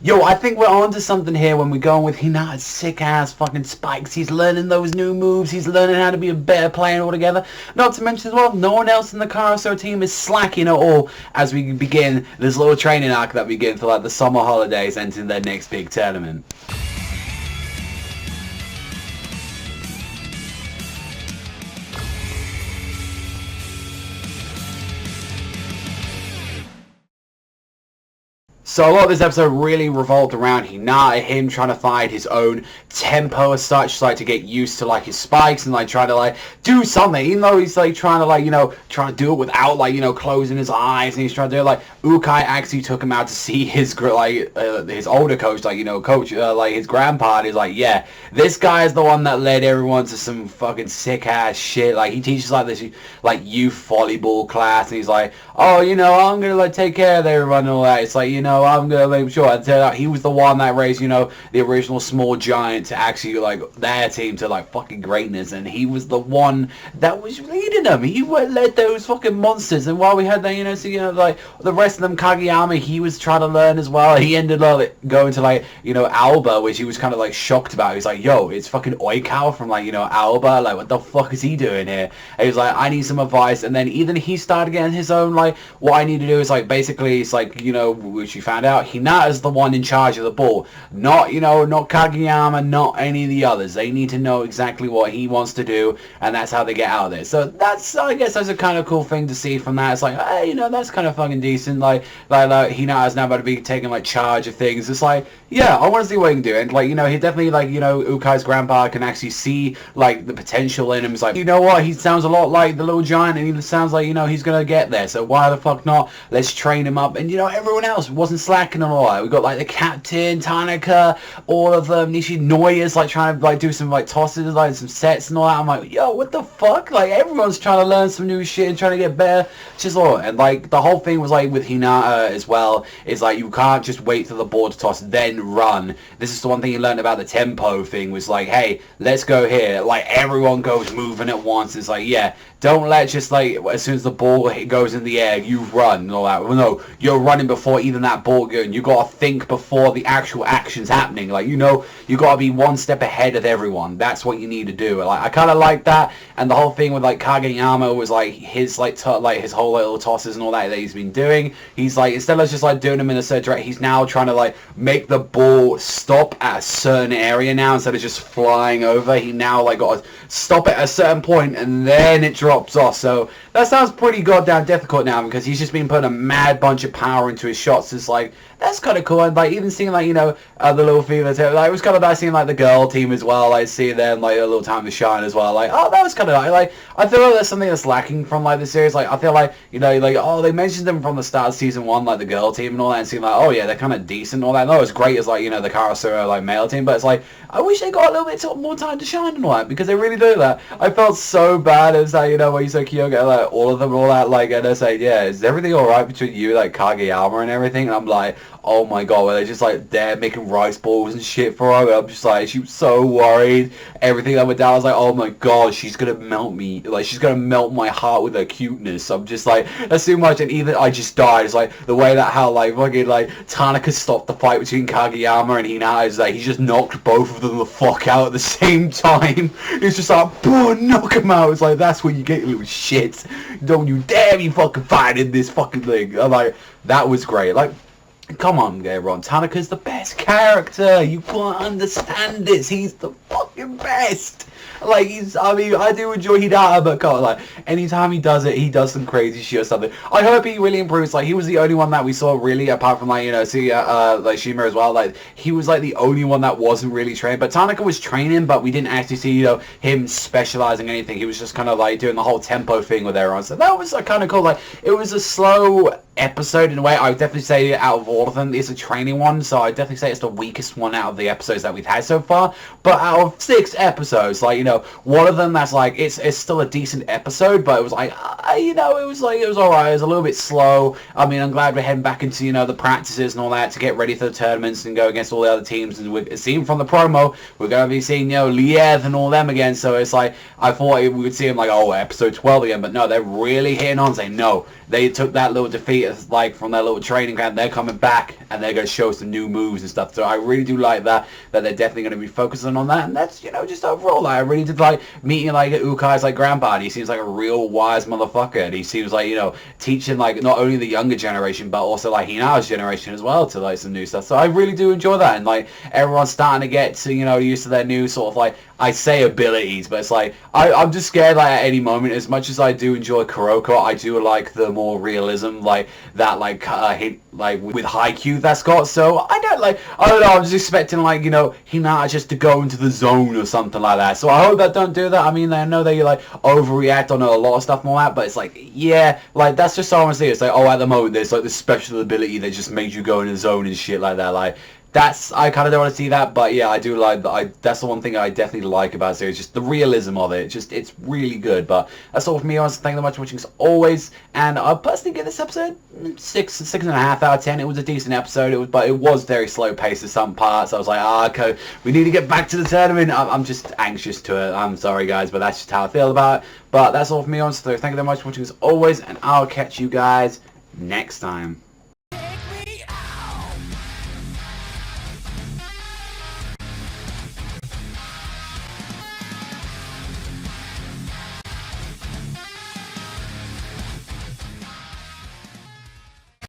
Yo, I think we're onto something here when we're going with Hinata's sick-ass fucking spikes. He's learning those new moves. He's learning how to be a better player altogether. Not to mention as well, no one else in the Karaso team is slacking at all as we begin this little training arc that we begin for like the summer holidays and into their next big tournament. So a lot of this episode really revolved around Hinata, him trying to find his own tempo as such, like to get used to like his spikes and like try to like do something, even though he's like trying to like, you know, trying to do it without like, you know, closing his eyes, and he's trying to do it like Ukai actually took him out to see his his older coach, like, you know, like his grandpa, and he's like, yeah, this guy is the one that led everyone to some fucking sick ass shit. Like he teaches like this like youth volleyball class, and he's like, oh, you know, I'm gonna like take care of everyone and all that. It's like, you know, I'm gonna make sure. And turned out he was the one that raised, you know, the original small giant to actually like their team to like fucking greatness, and he was the one that was leading them. He led those fucking monsters. And while we had that, you know, so you know, like the rest of them, Kageyama, he was trying to learn as well. He ended up like, going to like, you know, Alba, which he was kind of like shocked about. He's like, yo, it's fucking Oikawa from like, you know, Alba. Like, what the fuck is he doing here? And he was like, I need some advice. And then even he started getting his own like, what I need to do is like basically it's like, you know, which you found out Hinata's the one in charge of the ball, not, you know, not Kageyama, not any of the others. They need to know exactly what he wants to do, and that's how they get out of there. So that's, I guess that's a kind of cool thing to see from that. It's like, hey, you know, that's kind of fucking decent. Like Hinata's now about to be taking like charge of things. It's like, yeah, I want to see what he can do. And like, you know, he definitely like, you know, Ukai's grandpa can actually see like the potential in him. It's like, you know what, he sounds a lot like the little giant, and he sounds like, you know, he's gonna get there. So why the fuck not? Let's train him up. And you know, everyone else wasn't slacking at all. We got like the captain, Tanaka, all of them, Nishinoya's like trying to like do some like tosses, like some sets and all that. I'm like, yo, what the fuck? Like everyone's trying to learn some new shit and trying to get better. Just all, and like the whole thing was like with Hinata as well, is like you can't just wait for the ball to toss then run. This is the one thing you learned about the tempo thing, was like, hey, let's go here. Like everyone goes moving at once. It's like, yeah, don't let just like as soon as the ball goes in the air, you run and all that. Well, no, you're running before even that ball going. You gotta think before the actual action's happening. Like, you know, you gotta be one step ahead of everyone. That's what you need to do. Like, I kind of like that. And the whole thing with like Kageyama was like his like his whole little tosses and all that he's been doing. He's like, instead of just like doing them in a certain direction, he's now trying to like make the ball stop at a certain area now instead of just flying over. He now like got to stop at a certain point and then it drops off. So that sounds pretty goddamn difficult now, because he's just been putting a mad bunch of power into his shots. It's like, that's kind of cool. And like even seeing like, you know, the little female team, like it was kind of nice seeing like the girl team as well, like seeing them like a little time to shine as well. Like, oh, that was kind of nice. Like I feel like there's something that's lacking from like the series. Like I feel like, you know, like, oh, they mentioned them from the start of season 1, like the girl team and all that, and seeing like, oh yeah, they're kind of decent and all that. Not as great as like, you know, the Karasura like male team, but it's like, I wish they got a little bit more time to shine and all that, because they really do that. I felt so bad. It was like, you know, when you said Kyoga, like all of them and all that, like, and I say, yeah, is everything alright between you, like Kageyama and everything? And I'm like, oh my god, where they're just like there making rice balls and shit for her. I'm just like, she was so worried. Everything that went down, I was like, oh my god, she's gonna melt me. Like, she's gonna melt my heart with her cuteness. I'm just like, that's too much. And even I just died. It's like the way that how like fucking like Tanaka stopped the fight between Kageyama and Hinata is like he just knocked both of them the fuck out at the same time. It's just like, boom, knock him out. It's like, that's what you get, you little shit. Don't you dare be fucking fighting this fucking thing. I'm like, that was great. Like, come on, everyone. Tanaka's the best character. You can't understand this. He's the fucking best. Like, he's, I mean, I do enjoy Hinata, but God, like, anytime he does it, he does some crazy shit or something. I hope he really improves. Like, he was the only one that we saw really, apart from, like, you know, see, like, Shima as well. Like, he was, like, the only one that wasn't really trained. But Tanaka was training, but we didn't actually see, you know, him specializing anything. He was just kind of, like, doing the whole tempo thing with everyone. So that was kind of cool. Like, it was a slow episode in a way. I would definitely say out of all of them, it's a training one, so I'd definitely say it's the weakest one out of the episodes that we've had so far. But out of 6 episodes, like, you know, one of them that's like, it's still a decent episode, but it was like, you know, it was alright. It was a little bit slow. I mean, I'm glad we're heading back into, you know, the practices and all that to get ready for the tournaments and go against all the other teams. And we've seen from the promo, we're going to be seeing, you know, Liev and all them again. So it's like, I thought we would see him like, oh, episode 12 again, but no, they're really hitting on saying, no, they took that little defeat as, like, from their little training camp. They're coming back and they're going to show some new moves and stuff. So I really do like that they're definitely going to be focusing on that. And that's, you know, just overall, like, I really did like meeting, like, Ukai's, like, grandpa. And he seems like a real wise motherfucker. And he seems like, you know, teaching, like, not only the younger generation, but also, like, Hinata's generation as well to, like, some new stuff. So I really do enjoy that. And, like, everyone's starting to get to, you know, used to their new sort of, like, I say abilities, but it's like, I'm just scared, like, at any moment. As much as I do enjoy Kuroko, I do like the more realism, like, that, like, like, with Haikyu that's got. So, I don't know, I'm just expecting, like, you know, Hinata just to go into the zone or something like that. So, I hope that don't do that. I mean, I know they, like, overreact on a lot of stuff more that, but it's like, yeah, like, that's just so I want to see. It's like, oh, at the moment, there's, like, this special ability that just makes you go in the zone and shit like that, like, I kind of don't want to see that, but yeah, I do like that. That's the one thing I definitely like about the series, just the realism of it. Just, it's really good. But that's all from me. Thank you so much for watching as always. And I personally give this episode 6.5 out of 10. It was a decent episode, but it was very slow paced in some parts. I was like, okay, we need to get back to the tournament. I'm just anxious to it. I'm sorry, guys, but that's just how I feel about it. But that's all from me. So thank you very much for watching as always, and I'll catch you guys next time.